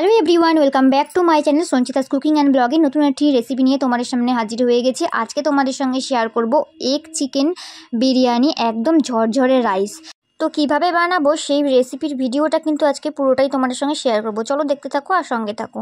Hello everyone, welcome back to my channel Sanchita's cooking and ব্লগে। নতুন একটি রেসিপি নিয়ে তোমাদের সামনে হাজির হয়ে গেছি। আজকে তোমাদের সঙ্গে শেয়ার করব এগ চিকেন বিরিয়ানি, একদম ঝরঝরে রাইস। তো কিভাবে বানাবো সেই রেসিপির ভিডিওটা কিন্তু আজকে পুরোটাই তোমাদের সঙ্গে শেয়ার করব। চলো দেখতে থাকো আর সঙ্গে থাকো।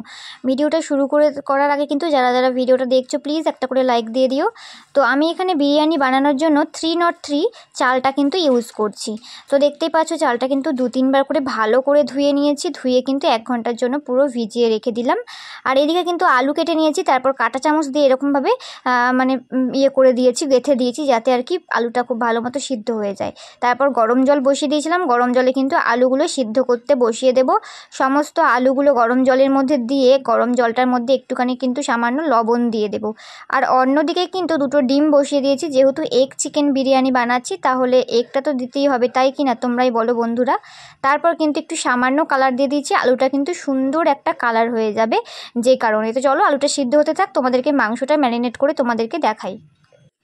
ভিডিওটা শুরু করার আগে কিন্তু যারা ভিডিওটা দেখছো প্লিজ একটা করে লাইক দিয়ে দিও। তো আমি এখানে বিরিয়ানি বানানোর জন্য 303 চালটা কিন্তু ইউজ করছি। তো দেখতেই পাচ্ছ চালটা কিন্তু 2-3 বার করে ভালো করে ধুয়ে নিয়েছি। ধুয়ে কিন্তু 1 ঘন্টার জন্য পুরো ভিজিয়ে রেখে দিলাম। আর এদিকে কিন্তু আলু কেটে নিয়েছি, তারপর কাঁটা চামচ দিয়ে এরকমভাবে করে দিয়েছি, গেঁথে দিয়েছি, যাতে আর কি আলুটা খুব ভালো মতো সিদ্ধ হয়ে যায়। তারপর গরম জল বসিয়ে দিয়েছিলাম। গরম জলে কিন্তু আলুগুলো সিদ্ধ করতে বসিয়ে দেব। সমস্ত আলুগুলো গরম জলের মধ্যে দিয়ে গরম জলটার মধ্যে একটুখানি কিন্তু সামান্য লবণ দিয়ে দেব। আর অন্যদিকে কিন্তু 2টো ডিম বসিয়ে দিয়েছি। যেহেতু এগ চিকেন বিরিয়ানি বানাচ্ছি তাহলে এগটা তো দিতেই হবে, তাই কি না তোমরাই বলো বন্ধুরা। তারপর কিন্তু একটু সামান্য কালার দিয়ে দিয়েছি। আলুটা কিন্তু সুন্দর একটা কালার হয়ে যাবে যে কারণে। তো চলো আলুটা সিদ্ধ হতে থাক, তোমাদেরকে মাংসটা ম্যারিনেট করে তোমাদেরকে দেখাই।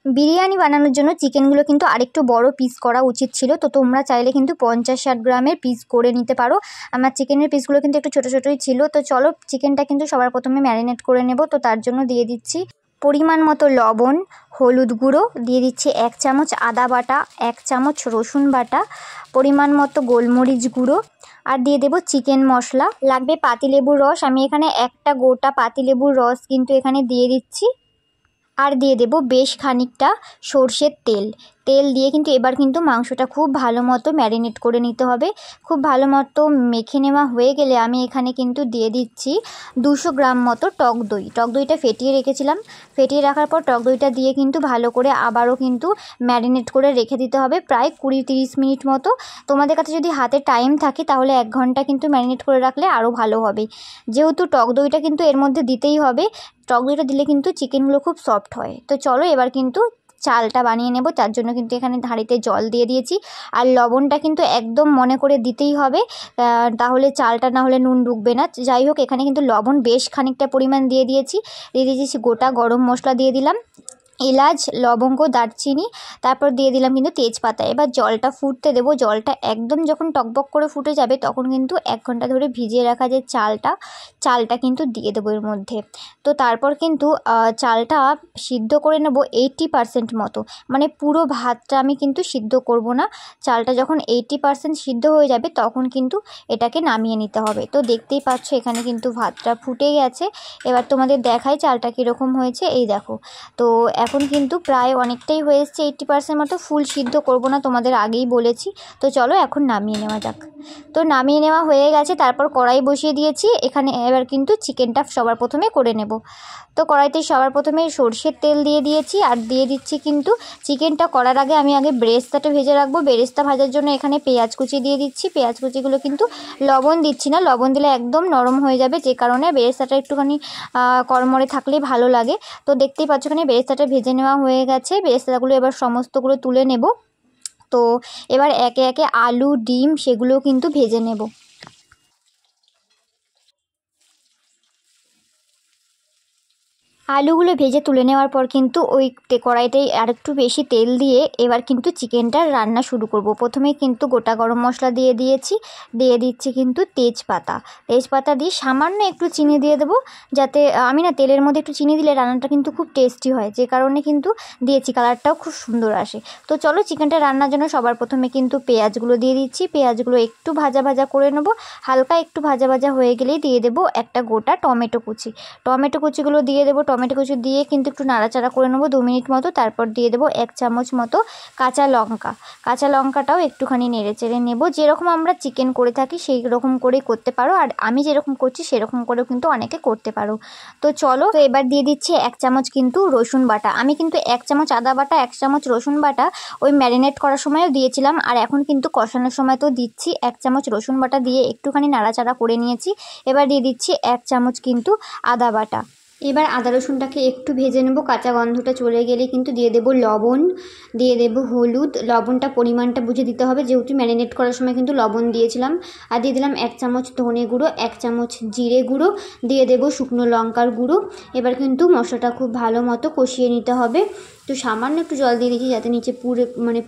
বিরিয়ানি বানানোর জন্য চিকেনগুলো কিন্তু আরেকটু বড় পিস করা উচিত ছিল। তো তোমরা চাইলে কিন্তু 50-60 গ্রামের পিস করে নিতে পারো। আমার চিকেনের পিসগুলো কিন্তু একটু ছোটো ছোটোই ছিল। তো চলো চিকেনটা কিন্তু সবার প্রথমে ম্যারিনেট করে নেব। তো তার জন্য দিয়ে দিচ্ছি পরিমাণ মতো লবণ, হলুদ গুঁড়ো, দিয়ে দিচ্ছি 1 চামচ আদা বাটা, 1 চামচ রসুন বাটা, পরিমাণ মতো গোলমরিচ গুঁড়ো, আর দিয়ে দেব চিকেন মশলা। লাগবে পাতিলেবুর রস। আমি এখানে একটা গোটা পাতিলেবুর রস কিন্তু এখানে দিয়ে দিচ্ছি। আর দিয়ে দেব বেশ খানিকটা সর্ষের তেল। তেল দিয়ে কিন্তু এবার কিন্তু মাংসটা খুব ভালো মতো ম্যারিনেট করে নিতে হবে। খুব ভালো মতো মেখে নেওয়া হয়ে গেলে আমি এখানে কিন্তু দিয়ে দিচ্ছি 200 গ্রাম মতো টক দই। টক দইটা ফেটিয়ে রেখেছিলাম। ফেটিয়ে রাখার পর টক দইটা দিয়ে কিন্তু ভালো করে আবারও কিন্তু ম্যারিনেট করে রেখে দিতে হবে প্রায় 20-30 মিনিট মতো। তোমাদের কাছে যদি হাতে টাইম থাকে তাহলে 1 ঘন্টা কিন্তু ম্যারিনেট করে রাখলে আরও ভালো হবে। যেহেতু টক দইটা কিন্তু এর মধ্যে দিতেই হবে, টক দইটা দিলে কিন্তু চিকেনগুলো খুব সফট হয়। তো চলো এবার কিন্তু চালটা বানিয়ে নেব। তার জন্য কিন্তু এখানে হাঁড়িতে জল দিয়ে দিয়েছি। আর লবণটা কিন্তু একদম মনে করে দিতেই হবে, তাহলে চালটা না হলে নুন ঢুকবে না। যাই হোক এখানে কিন্তু লবণ বেশ খানিকটা পরিমাণ দিয়ে দিয়েছি। গোটা গরম মশলা দিয়ে দিলাম, এলাচ, লবঙ্গ, দারচিনি, তারপর দিয়ে দিলাম কিন্তু তেজপাতা। এবার জলটা ফুটতে দেবো। জলটা একদম যখন টকবক করে ফুটে যাবে তখন কিন্তু 1 ঘন্টা ধরে ভিজিয়ে রাখা যে চালটা কিন্তু দিয়ে দেবো এর মধ্যে। তো তারপর কিন্তু চালটা সিদ্ধ করে নেব 80% মতো, মানে পুরো ভাতটা আমি কিন্তু সিদ্ধ করব না। চালটা যখন 80% সিদ্ধ হয়ে যাবে তখন কিন্তু এটাকে নামিয়ে নিতে হবে। তো দেখতেই পাচ্ছ এখানে কিন্তু ভাতটা ফুটে গেছে। এবার তোমাদের দেখাই চালটা কীরকম হয়েছে। এই দেখো, তো এখন কিন্তু প্রায় অনেকটাই হয়ে এসছে, 80% মতো। ফুল সিদ্ধ করব না, তোমাদের আগেই বলেছি। তো চলো এখন নামিয়ে নেওয়া যাক। তো নামিয়ে নেওয়া হয়ে গেছে। তারপর কড়াই বসিয়ে দিয়েছি। এখানে এবার কিন্তু চিকেনটা সবার প্রথমে করে নেব। তো কড়াইতে সবার প্রথমে সরষের তেল দিয়ে দিয়েছি। আর দিয়ে দিচ্ছি কিন্তু চিকেনটা করার আগে আমি বেরেস্তাটা ভেজে রাখবো। বেরেস্তা ভাজার জন্য এখানে পেঁয়াজ কুচি দিয়ে দিচ্ছি। পেঁয়াজ কুচিগুলো কিন্তু লবণ দিচ্ছি না, লবণ দিলে একদম নরম হয়ে যাবে, যে কারণে বেরেস্তাটা একটুখানি কড়মড়ে থাকলেই ভালো লাগে। তো দেখতেই পাচ্ছ এখানে বেরেস্তাটা ভেজে নেওয়া হয়ে গেছে। বেরেস্তাগুলো এবার সমস্তগুলো তুলে নেব। তো এবার একে একে আলু, ডিম সেগুলোও কিন্তু ভেজে নেব। আলুগুলো ভেজে তুলে নেওয়ার পর কিন্তু ওই কড়াইটাই আরেকটু বেশি তেল দিয়ে এবার কিন্তু চিকেনটার রান্না শুরু করব। প্রথমেই কিন্তু গোটা গরম মশলা দিয়ে দিচ্ছি কিন্তু তেজপাতা দিয়ে সামান্য একটু চিনি দিয়ে দেবো, যাতে আমি না তেলের মধ্যে একটু চিনি দিলে রান্নাটা কিন্তু খুব টেস্টি হয়, যে কারণে কিন্তু দিয়েছি, কালারটাও খুব সুন্দর আসে। তো চলো চিকেনটা রান্নার জন্য সবার প্রথমে কিন্তু পেঁয়াজগুলো দিয়ে দিচ্ছি। পেঁয়াজগুলো একটু ভাজা ভাজা করে নেবো। হালকা একটু ভাজা ভাজা হয়ে গেলেই দিয়ে দেবো একটা গোটা টমেটো কুচিগুলো দিয়ে দেবো। টমেটো কুচি দিয়ে কিন্তু একটু নাড়াচাড়া করে নেবো 2 মিনিট মতো। তারপর দিয়ে দেবো 1 চামচ মতো কাঁচা লঙ্কাটাও একটুখানি নেড়ে চেড়ে নেবো। যেরকম আমরা চিকেন করে থাকি সেই রকম করেই করতে পারো, আর আমি যেরকম করছি সেরকম করেও কিন্তু অনেকে করতে পারো। তো চলো, তো এবার দিয়ে দিচ্ছি 1 চামচ কিন্তু রসুন বাটা। আমি কিন্তু 1 চামচ আদা বাটা, 1 চামচ রসুন বাটা ওই ম্যারিনেট করার সময়ও দিয়েছিলাম, আর এখন কিন্তু কষানোর সময় তো দিচ্ছি। 1 চামচ রসুন বাটা দিয়ে একটুখানি নাড়াচাড়া করে নিয়েছি। এবার দিয়ে দিচ্ছি 1 চামচ কিন্তু আদা বাটা। এবার আদা রসুনটাকে একটু ভেজে নেব, কাঁচা গন্ধটা চলে গেলে কিন্তু দিয়ে দেবো লবণ, দিয়ে দেবো হলুদ। লবণটা পরিমাণটা বুঝে দিতে হবে, যেহেতু ম্যারিনেট করার সময় কিন্তু লবণ দিয়েছিলাম। আর দিয়ে দিলাম 1 চামচ ধনে গুঁড়ো, 1 চামচ জিরে গুঁড়ো, দিয়ে দেবো শুকনো লঙ্কার গুঁড়ো। এবার কিন্তু মশলাটা খুব ভালো মতো কষিয়ে নিতে হবে। তো সামান্য একটু জল দিয়ে দিয়েছি যাতে নিচে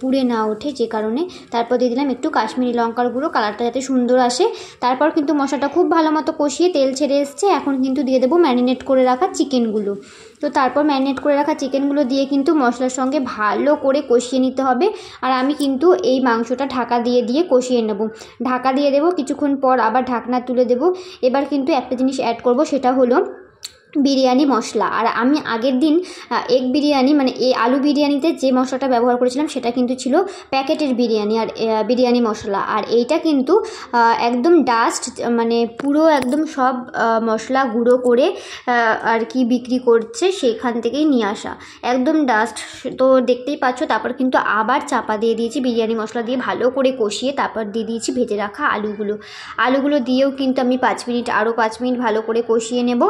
পুড়ে না ওঠে, যে কারণে। তারপর দিয়ে দিলাম একটু কাশ্মীরি লঙ্কার গুঁড়ো, কালারটা যাতে সুন্দর আসে। তারপর কিন্তু মশলাটা খুব ভালো মতো কষিয়ে তেল ছেড়ে এসছে। এখন কিন্তু দিয়ে দেবো ম্যারিনেট করে রাখা চিকেনগুলো। তো তারপর ম্যারিনেট করে রাখা চিকেনগুলো দিয়ে কিন্তু মশলার সঙ্গে ভালো করে কষিয়ে নিতে হবে। আর আমি কিন্তু এই মাংসটা ঢাকা দিয়ে দিয়ে কষিয়ে নেব। ঢাকা দিয়ে দেবো, কিছুক্ষণ পর আবার ঢাকনা তুলে দেবো। এবার কিন্তু একটা জিনিস অ্যাড করব, সেটা হলো বিরিয়ানি মশলা। আর আমি আগের দিন এগ বিরিয়ানি মানে এই আলু বিরিয়ানিতে যে মশলাটা ব্যবহার করেছিলাম সেটা কিন্তু ছিল প্যাকেটের বিরিয়ানি আর বিরিয়ানি মশলা। আর এইটা কিন্তু একদম ডাস্ট, মানে পুরো একদম সব মশলা গুঁড়ো করে আর কি বিক্রি করছে সেখান থেকেই নিয়ে আসা, একদম ডাস্ট। তো দেখতেই পাচ্ছ। তারপর কিন্তু আবার চাপা দিয়ে দিয়েছি, বিরিয়ানি মশলা দিয়ে ভালো করে কষিয়ে তারপর দিয়ে দিয়েছি ভেজে রাখা আলুগুলো দিয়েও কিন্তু আমি 5 মিনিট, আরও 5 মিনিট ভালো করে কষিয়ে নেব।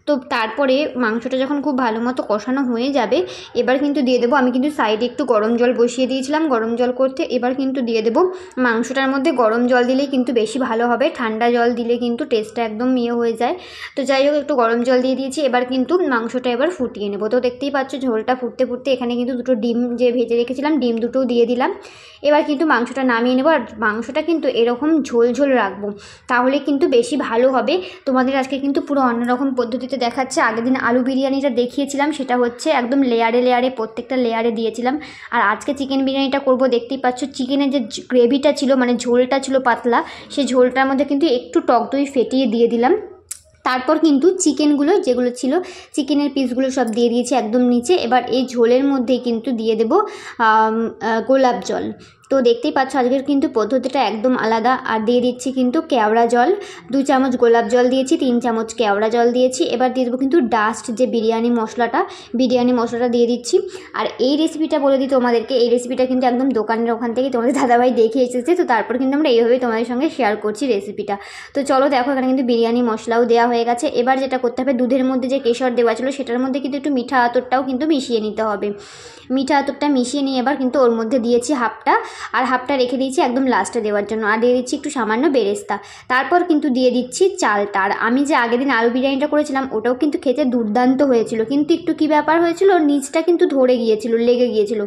তো তারপরে মাংসটা যখন খুব ভালো মতো কষানো হয়ে যাবে, এবার কিন্তু দিয়ে দেবো, আমি কিন্তু সাইডে একটু গরম জল বসিয়ে দিয়েছিলাম গরম জল করতে। এবার কিন্তু দিয়ে দেবো, মাংসটার মধ্যে গরম জল দিলেই কিন্তু বেশি ভালো হবে, ঠান্ডা জল দিলে কিন্তু টেস্টটা একদম হয়ে যায়। তো যাই হোক, একটু গরম জল দিয়ে দিয়েছি। এবার কিন্তু মাংসটা এবার ফুটিয়ে নেবো। তো দেখতেই পাচ্ছ ঝোলটা ফুটতে ফুটতে এখানে কিন্তু 2টো ডিম যে ভেজে রেখেছিলাম, ডিম 2টোও দিয়ে দিলাম। এবার কিন্তু মাংসটা নামিয়ে নেবো। আর মাংসটা কিন্তু এরকম ঝোল ঝোল রাখবো, তাহলে কিন্তু বেশি ভালো হবে। তোমাদের আজকে কিন্তু পুরো অন্যরকম পদ্ধতিতে দেখাচ্ছে। আগের দিন আলু বিরিয়ানিটা দেখিয়েছিলাম, সেটা হচ্ছে একদম লেয়ারে লেয়ারে, প্রত্যেকটা লেয়ারে দিয়েছিলাম। আর আজকে চিকেন বিরিয়ানিটা করব। দেখতেই পাচ্ছ চিকেনের যে গ্রেভিটা ছিল, মানে ঝোলটা ছিল পাতলা, সেই ঝোলটার মধ্যে কিন্তু একটু টক দই ফেটিয়ে দিয়ে দিলাম। তারপর কিন্তু চিকেনগুলো যেগুলো ছিল, চিকেনের পিসগুলো সব দিয়ে দিয়েছি একদম নিচে। এবার এই ঝোলের মধ্যেই কিন্তু দিয়ে দেবো গোলাপ জল। তো দেখতেই পাচ্ছ আজকের কিন্তু পদ্ধতিটা একদম আলাদা। আর দিয়ে দিচ্ছি কিন্তু কেওড়া জল, 2 চামচ গোলাপ জল দিয়েছি, 3 চামচ কেওড়া জল দিয়েছি। এবার দিয়ে দেবো কিন্তু ডাস্ট যে বিরিয়ানি মশলাটা দিয়ে দিচ্ছি। আর এই রেসিপিটা বলে দিই তোমাদেরকে, এই রেসিপিটা কিন্তু একদম দোকানের ওখান থেকে তোমাদের দাদাভাই দেখে এসেছে। তো তারপর কিন্তু আমরা এইভাবেই তোমাদের সঙ্গে শেয়ার করছি রেসিপিটা। তো চলো দেখো, এখানে কিন্তু বিরিয়ানি মশলাও দেওয়া হয়ে গেছে। এবার যেটা করতে হবে, দুধের মধ্যে যে কেশর দেওয়া ছিল সেটার মধ্যে কিন্তু একটু মিঠা আতরটাও কিন্তু মিশিয়ে নিতে হবে। মিঠা আতরটা মিশিয়ে নিয়ে এবার কিন্তু ওর মধ্যে দিয়েছি হাফটা, আর হাফটা রেখে দিয়েছি একদম লাস্টে দেওয়ার জন্য। আর দিয়ে দিচ্ছি একটু সামান্য বেরেস্তা। তারপর কিন্তু দিয়ে দিচ্ছি চালটা। আর আমি যে আগের দিন আলু বিরিয়ানিটা করেছিলাম ওটাও কিন্তু খেতে দুর্দান্ত হয়েছিল, কিন্তু একটু কী ব্যাপার হয়েছিল, ওর নিচটা কিন্তু ধরে গিয়েছিল, লেগে গিয়েছিল।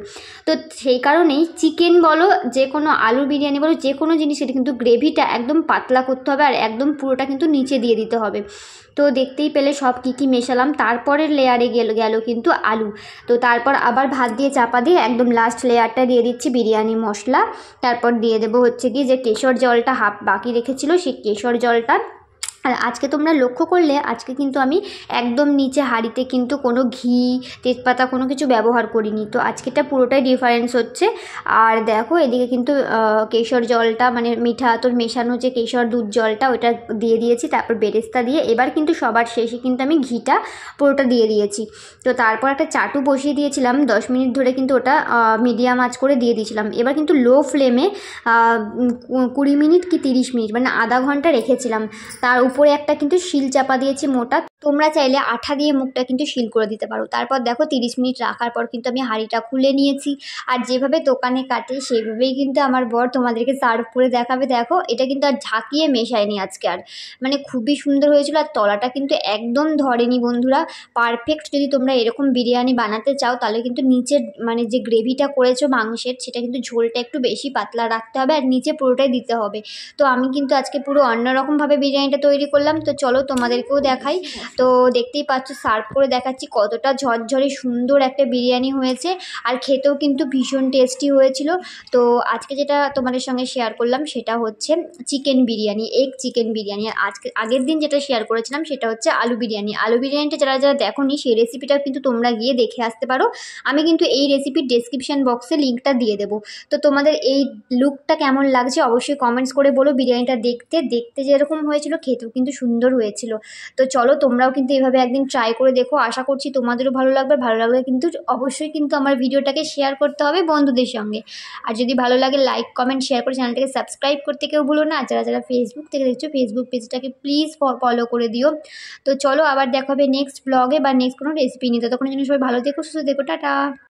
তো সেই কারণেই চিকেন বলো, যে কোনো আলু বিরিয়ানি বলো, যে কোনো জিনিস, এটা কিন্তু গ্রেভিটা একদম পাতলা করতে হবে আর একদম পুরোটা কিন্তু নিচে দিয়ে দিতে হবে। তো দেখতেই পেলে সব কী মেশালাম। তারপরের লেয়ারে গেল কিন্তু আলু। তো তারপর আবার ভাত দিয়ে চাপা দিয়ে একদম লাস্ট লেয়ারটা দিয়ে দিচ্ছি বিরিয়ানি মশলা। তারপর দিয়ে দেবো হচ্ছে কি যে কেশর জলটা হাফ বাকি রেখেছিল, সেই কেশর জলটা। আর আজকে তোমরা লক্ষ্য করলে আজকে কিন্তু আমি একদম নিচে হাঁড়িতে কিন্তু কোনো ঘি, তেজপাতা কোনো কিছু ব্যবহার করিনি। তো আজকেটা পুরোটাই ডিফারেন্স হচ্ছে। আর দেখো এদিকে কিন্তু কেশর জলটা, মানে মিঠা আতর মেশানো যে কেশর দুধ জলটা, ওটা দিয়ে দিয়েছি। তারপর বেরেস্তা দিয়ে এবার কিন্তু সবার শেষে কিন্তু আমি ঘিটা পুরোটা দিয়ে দিয়েছি। তো তারপর একটা চাটু বসিয়ে দিয়েছিলাম 10 মিনিট ধরে, কিন্তু ওটা মিডিয়াম আঁচ করে দিয়ে দিয়েছিলাম। এবার কিন্তু লো ফ্লেমে 20 মিনিট কি 30 মিনিট, মানে আধা ঘন্টা রেখেছিলাম। তার উপরে একটা কিন্তু শিল চাপা দিয়েছি মোটা, তোমরা চাইলে আঠা দিয়ে মুখটা কিন্তু শিল করে দিতে পারো। তারপর দেখো 30 মিনিট রাখার পর কিন্তু আমি হাঁড়িটা খুলে নিয়েছি। আর যেভাবে দোকানে কাটে সেইভাবেই কিন্তু আমার বর তোমাদেরকে সার্ভ করে দেখাবে। দেখো এটা কিন্তু আর ঝাঁকিয়ে মেশায়নি আজকে, আর মানে খুবই সুন্দর হয়েছিল। আর তলাটা কিন্তু একদম ধরেনি বন্ধুরা, পারফেক্ট। যদি তোমরা এরকম বিরিয়ানি বানাতে চাও তাহলে কিন্তু নিচের মানে যে গ্রেভিটা করেছো মাংসের, সেটা কিন্তু ঝোলটা একটু বেশি পাতলা রাখতে হবে আর নিচে পুরোটাই দিতে হবে। তো আমি কিন্তু আজকে পুরো অন্যরকমভাবে বিরিয়ানিটা তৈরি করলাম। তো চলো তোমাদেরকেও দেখাই। তো দেখতেই পাচ্ছ, সার্ভ করে দেখাচ্ছি কতটা ঝরঝরে সুন্দর একটা বিরিয়ানি হয়েছে। আর খেতেও কিন্তু ভীষণ টেস্টি হয়েছিল। তো আজকে যেটা তোমাদের সঙ্গে শেয়ার করলাম সেটা হচ্ছে chicken biryani, egg chicken biryani. আর আগের দিন যেটা শেয়ার করেছিলাম সেটা হচ্ছে আলু বিরিয়ানি। আলু বিরিয়ানিটা যারা যারা দেখোনি সেই রেসিপিটাও কিন্তু তোমরা গিয়ে দেখে আসতে পারো। আমি কিন্তু এই রেসিপির ডেসক্রিপশন বক্সে লিঙ্কটা দিয়ে দেবো। তো তোমাদের এই লুকটা কেমন লাগছে অবশ্যই কমেন্টস করে বলো। বিরিয়ানিটা দেখতে যেরকম হয়েছিল খেতেও কিন্তু সুন্দর হয়েছিল। তো চলো তোমরা তোমরাও কিন্তু এভাবে একদিন ট্রাই করে দেখো, আশা করছি তোমাদেরও ভালো লাগবে। ভালো লাগলে কিন্তু অবশ্যই কিন্তু আমার ভিডিওটাকে শেয়ার করতে হবে বন্ধুদের সঙ্গে। আর যদি ভালো লাগে লাইক কমেন্ট শেয়ার করে চ্যানেলটাকে সাবস্ক্রাইব করতে কেউ ভুলো না। আর যারা যারা ফেসবুক থেকে দেখছো ফেসবুক পেজটাকে প্লিজ ফলো করে দিও। তো চলো আবার দেখা হবে নেক্সট ব্লগে বা নেক্সট কোনো রেসিপি নিয়ে। ততক্ষণের জন্য সবাই ভালো থেকো, সুস্থ থেকো, টাটা।